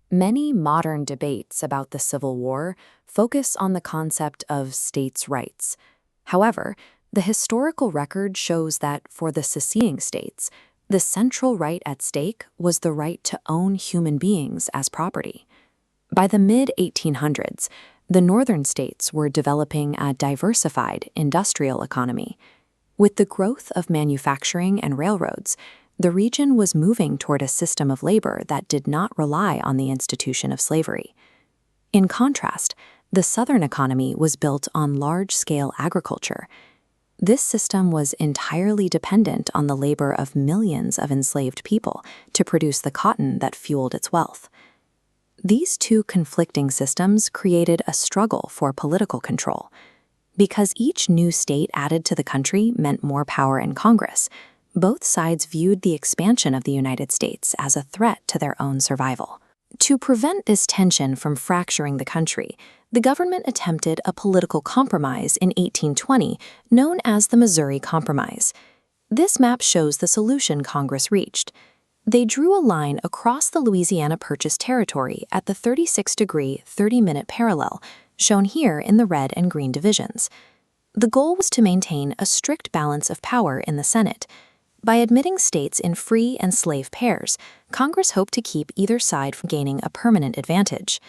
Many modern debates about the Civil War focus on the concept of states' rights. However, the historical record shows that for the seceding states, the central right at stake was the right to own human beings as property. By the mid-1800s, the northern states were developing a diversified industrial economy. With the growth of manufacturing and railroads, the region was moving toward a system of labor that did not rely on the institution of slavery. In contrast, the southern economy was built on large-scale agriculture. This system was entirely dependent on the labor of millions of enslaved people to produce the cotton that fueled its wealth. These two conflicting systems created a struggle for political control. Because each new state added to the country meant more power in Congress, both sides viewed the expansion of the United States as a threat to their own survival. To prevent this tension from fracturing the country, the government attempted a political compromise in 1820 known as the Missouri Compromise. This map shows the solution Congress reached. They drew a line across the Louisiana Purchase territory at the 36-degree, 30-minute parallel, shown here in the red and green divisions. The goal was to maintain a strict balance of power in the Senate. By admitting states in free and slave pairs, Congress hoped to keep either side from gaining a permanent advantage.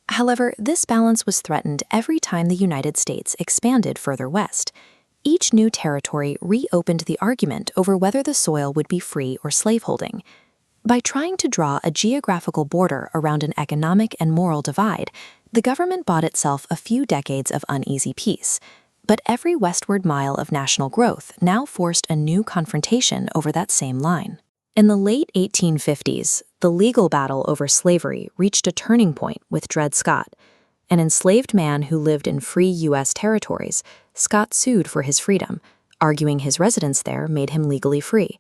However, this balance was threatened every time the United States expanded further west. Each new territory reopened the argument over whether the soil would be free or slaveholding. By trying to draw a geographical border around an economic and moral divide, the government bought itself a few decades of uneasy peace. But every westward mile of national growth now forced a new confrontation over that same line. In the late 1850s, the legal battle over slavery reached a turning point with Dred Scott. An enslaved man who lived in free U.S. territories, Scott sued for his freedom, arguing his residence there made him legally free.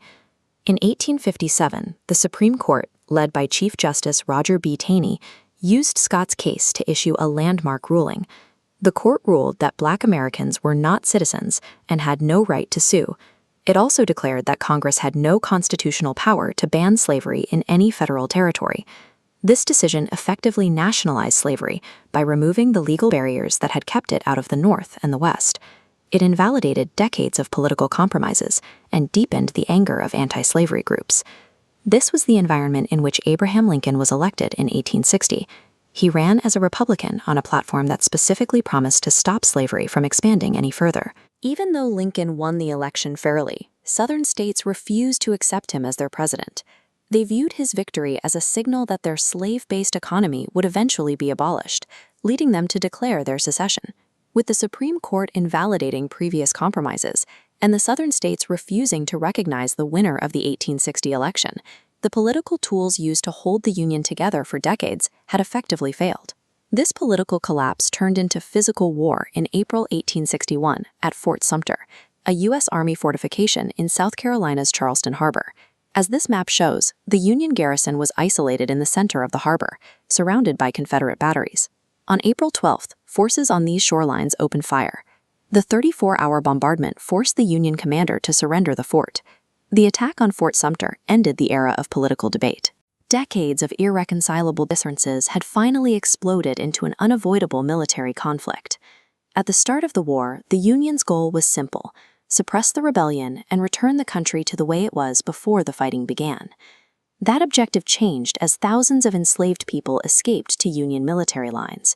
In 1857, the Supreme Court, led by Chief Justice Roger B. Taney, used Scott's case to issue a landmark ruling. The court ruled that Black Americans were not citizens and had no right to sue. It also declared that Congress had no constitutional power to ban slavery in any federal territory. This decision effectively nationalized slavery by removing the legal barriers that had kept it out of the North and the West. It invalidated decades of political compromises and deepened the anger of anti-slavery groups. This was the environment in which Abraham Lincoln was elected in 1860. He ran as a Republican on a platform that specifically promised to stop slavery from expanding any further. Even though Lincoln won the election fairly, Southern states refused to accept him as their president. They viewed his victory as a signal that their slave-based economy would eventually be abolished, leading them to declare their secession. With the Supreme Court invalidating previous compromises, and the Southern states refusing to recognize the winner of the 1860 election, the political tools used to hold the Union together for decades had effectively failed. This political collapse turned into physical war in April 1861 at Fort Sumter, a U.S. Army fortification in South Carolina's Charleston Harbor. As this map shows, the Union garrison was isolated in the center of the harbor, surrounded by Confederate batteries. On April 12th, forces on these shorelines opened fire. The 34-hour bombardment forced the Union commander to surrender the fort. The attack on Fort Sumter ended the era of political debate. Decades of irreconcilable differences had finally exploded into an unavoidable military conflict. At the start of the war, the Union's goal was simple: suppress the rebellion and return the country to the way it was before the fighting began. That objective changed as thousands of enslaved people escaped to Union military lines.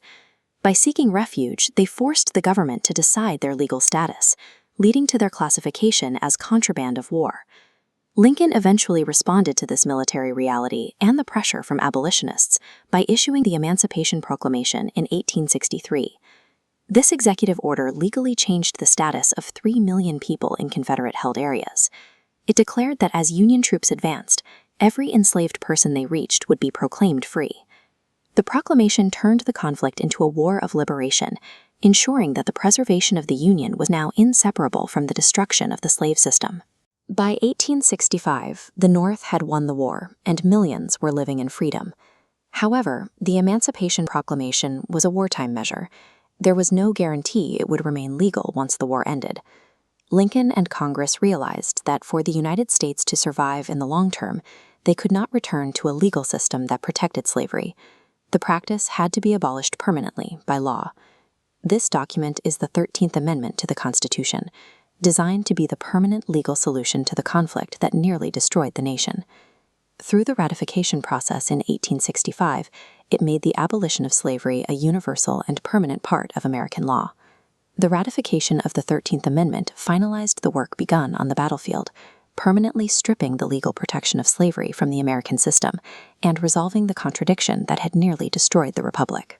By seeking refuge, they forced the government to decide their legal status, leading to their classification as contraband of war. Lincoln eventually responded to this military reality and the pressure from abolitionists by issuing the Emancipation Proclamation in 1863. This executive order legally changed the status of 3 million people in Confederate-held areas. It declared that as Union troops advanced, every enslaved person they reached would be proclaimed free. The proclamation turned the conflict into a war of liberation, ensuring that the preservation of the Union was now inseparable from the destruction of the slave system. By 1865, the North had won the war, and millions were living in freedom. However, the Emancipation Proclamation was a wartime measure. There was no guarantee it would remain legal once the war ended. Lincoln and Congress realized that for the United States to survive in the long term, they could not return to a legal system that protected slavery. The practice had to be abolished permanently by law. This document is the 13th Amendment to the Constitution, designed to be the permanent legal solution to the conflict that nearly destroyed the nation. Through the ratification process in 1865, it made the abolition of slavery a universal and permanent part of American law. The ratification of the 13th Amendment finalized the work begun on the battlefield, permanently stripping the legal protection of slavery from the American system and resolving the contradiction that had nearly destroyed the Republic.